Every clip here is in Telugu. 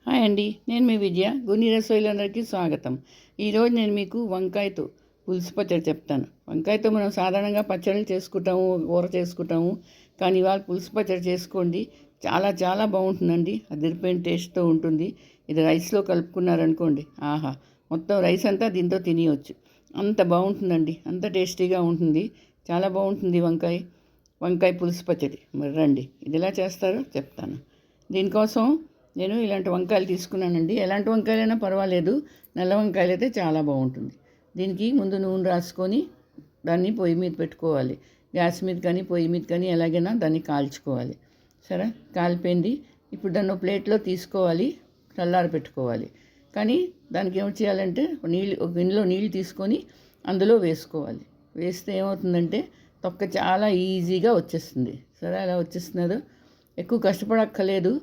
హాయ్ అండి, నేను మీ విజయ. గుని రసోయిలందరికీ స్వాగతం. ఈరోజు నేను మీకు వంకాయతో పులుసు పచ్చడి చెప్తాను. వంకాయతో మనం సాధారణంగా పచ్చళ్ళు చేసుకుంటాము, కూర చేసుకుంటాము. కానీ ఇవాళ పులుసు పచ్చడి చేసుకోండి, చాలా చాలా బాగుంటుందండి. అదిరిపోయిన టేస్ట్తో ఉంటుంది. ఇది రైస్లో కలుపుకున్నారనుకోండి, ఆహా, మొత్తం రైస్ అంతా దీంతో తినేయచ్చు. అంత బాగుంటుందండి, అంత టేస్టీగా ఉంటుంది. చాలా బాగుంటుంది వంకాయ పులుసు పచ్చడి. మరి రండి, ఇది ఎలా చేస్తారో చెప్తాను. దీనికోసం నేను ఇలాంటి వంకాయలు తీసుకున్నానండి. ఎలాంటి వంకాయలైనా పర్వాలేదు, నల్ల వంకాయలు అయితే చాలా బాగుంటుంది. దీనికి ముందు నూనె రాసుకొని దాన్ని పొయ్యి మీద పెట్టుకోవాలి. గ్యాస్ మీద కానీ పొయ్యి మీద కానీ ఎలాగైనా దాన్ని కాల్చుకోవాలి. సరే, కాలిపోయింది. ఇప్పుడు దాన్ని ప్లేట్లో తీసుకోవాలి, చల్లారి పెట్టుకోవాలి. కానీ దానికి ఏం చేయాలంటే ఒక గిన్నెలో నీళ్ళు తీసుకొని అందులో వేసుకోవాలి. వేస్తే ఏమవుతుందంటే తొక్క చాలా ఈజీగా వచ్చేస్తుంది. సరే, అలా వచ్చేస్తున్నదో ఎక్కువ కష్టపడక్కర్లేదు,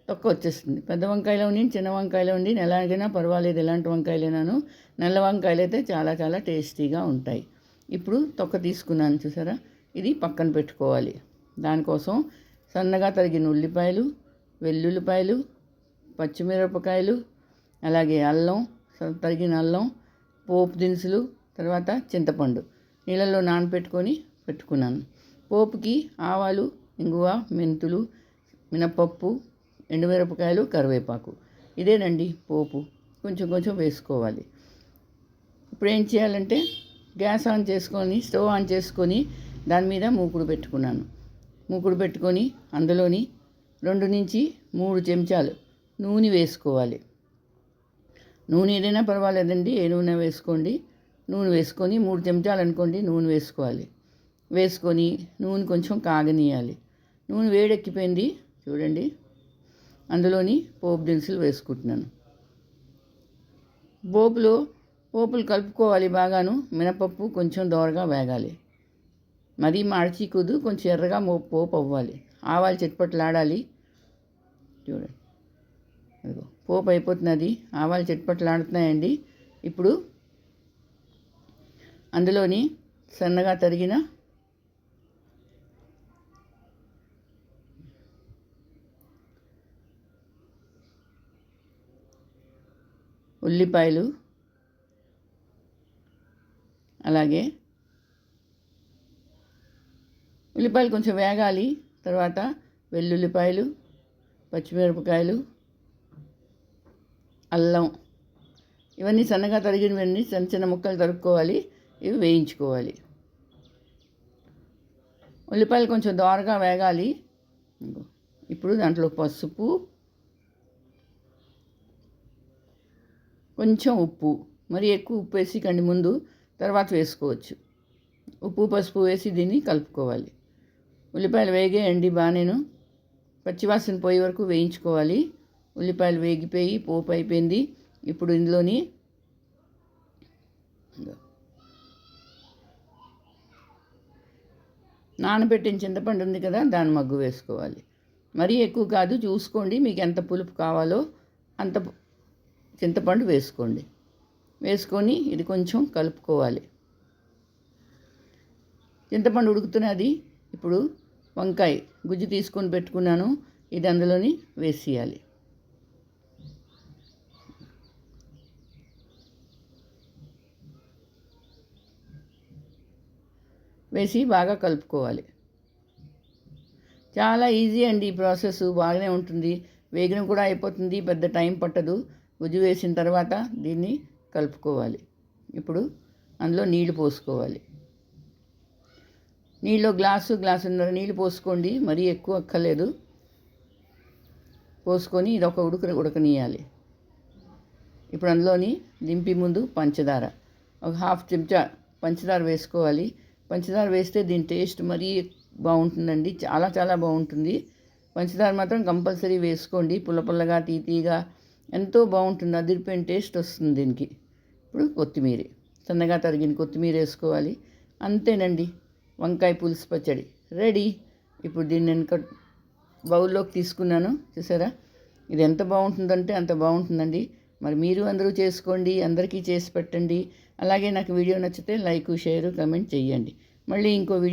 తొక్క వచ్చేస్తుంది. పెద్ద వంకాయలో ఉండి చిన్న వంకాయలో ఉండి ఎలాగైనా పర్వాలేదు, ఎలాంటి వంకాయలైనాను. నల్ల వంకాయలు అయితే చాలా చాలా టేస్టీగా ఉంటాయి. ఇప్పుడు తొక్క తీసుకున్నాను చూసారా, ఇది పక్కన పెట్టుకోవాలి. దానికోసం సన్నగా తరిగిన ఉల్లిపాయలు, వెల్లుల్లిపాయలు, పచ్చిమిరపకాయలు, అలాగే అల్లం, తరిగిన అల్లం, పోపు దినుసులు, తర్వాత చింతపండు నీళ్ళల్లో పెట్టుకున్నాను. పోపుకి ఆవాలు, ఇంగువ, మెంతులు, మినపప్పు, ఎండుమిరపకాయలు, కరివేపాకు, ఇదేనండి పోపు. కొంచెం కొంచెం వేసుకోవాలి. ఇప్పుడు ఏం చేయాలంటే గ్యాస్ ఆన్ చేసుకొని, స్టవ్ ఆన్ చేసుకొని దాని మీద మూకుడు పెట్టుకున్నాను. మూకుడు పెట్టుకొని అందులోని 2 నుంచి 3 చెంచాలు నూనె వేసుకోవాలి. నూనె ఏదైనా పర్వాలేదండి, ఏ నూనె వేసుకోండి. నూనె వేసుకొని 3 చెంచాలు అనుకోండి, నూనె వేసుకోవాలి. వేసుకొని నూనె కొంచెం కాగనీయాలి. నూనె వేడెక్కిపోయింది చూడండి. అందులోని పోపు దినుసులు వేసుకుంటున్నాను. పోపులు కలుపుకోవాలి బాగాను. మినపప్పు కొంచెం దోరగా వేగాలి, మరీ మాడిచీకుదు, కొంచెం ఎర్రగా పోపు అవ్వాలి. ఆవాలు చిట్పట్లాడాలి చూడండి. అదిగో పోపు అయిపోతున్నది, ఆవాలు చిట్పట్లాడుతున్నాయండి. ఇప్పుడు అందులోని సన్నగా తరిగిన ఉల్లిపాయలు, అలాగే ఉల్లిపాయలు కొంచెం వేగాలి. తర్వాత వెల్లుల్లిపాయలు, పచ్చిమిరపకాయలు, అల్లం, ఇవన్నీ సన్నగా తరిగినవన్నీ చిన్న చిన్న ముక్కలు తరుక్కోవాలి. ఇవి వేయించుకోవాలి. ఉల్లిపాయలు కొంచెం దోరగా వేగాలి. ఇప్పుడు దాంట్లో పసుపు, కొంచెం ఉప్పు, మరి ఎక్కువ ఉప్పు వేసి ముందు, తర్వాత వేసుకోవచ్చు. ఉప్పు పసుపు వేసి దీన్ని కలుపుకోవాలి. ఉల్లిపాయలు వేగేయండి బాగానేను. పచ్చివాసన పోయే వరకు వేయించుకోవాలి. ఉల్లిపాయలు వేగిపోయి పోపు అయిపోయింది. ఇప్పుడు ఇందులోని నానబెట్టిన చింతపండు ఉంది కదా, దాని మగ్గు వేసుకోవాలి. మరీ ఎక్కువ కాదు, చూసుకోండి మీకు ఎంత పులుపు కావాలో అంత చింతపండు వేసుకోండి. వేసుకొని ఇది కొంచెం కలుపుకోవాలి. చింతపండు ఉడుకుతున్నది. ఇప్పుడు వంకాయ గుజ్జు తీసుకొని పెట్టుకున్నాను, ఇది అందులోని వేసేయాలి. వేసి బాగా కలుపుకోవాలి. చాలా ఈజీ అండి ఈ ప్రాసెస్, బాగానే ఉంటుంది. వేగనం కూడా అయిపోతుంది, పెద్ద టైం పట్టదు. గుజ్జు వేసిన తర్వాత దీన్ని కలుపుకోవాలి. ఇప్పుడు అందులో నీళ్లు పోసుకోవాలి. నీళ్ళు గ్లాసున్నర నీళ్ళు పోసుకోండి, మరీ ఎక్కువ అక్కర్లేదు. పోసుకొని ఇది ఒక ఉడకనీయాలి. ఇప్పుడు అందులోని దింపి ముందు పంచదార, ఒక 1/2 చెంచా పంచదార వేసుకోవాలి. పంచదార వేస్తే దీని టేస్ట్ మరీ బాగుంటుందండి, చాలా చాలా బాగుంటుంది. పంచదార మాత్రం కంపల్సరీ వేసుకోండి. పుల్లగా తీయగా ఎంతో బాగుంటుంది, అదిరిపోయిన టేస్ట్ వస్తుంది దీనికి. ఇప్పుడు కొత్తిమీర, సన్నగా తరిగిన కొత్తిమీర వేసుకోవాలి. అంతేనండి, వంకాయ పులుసు పచ్చడి రెడీ. ఇప్పుడు దీన్ని నేను బౌల్లోకి తీసుకున్నాను చూసారా. ఇది ఎంత బాగుంటుందంటే అంత బాగుంటుందండి. మరి మీరు అందరూ చేసుకోండి, అందరికీ చేసి పెట్టండి. అలాగే నాకు వీడియో నచ్చితే లైక్, షేర్, కమెంట్ చేయండి. మళ్ళీ ఇంకో వీడియో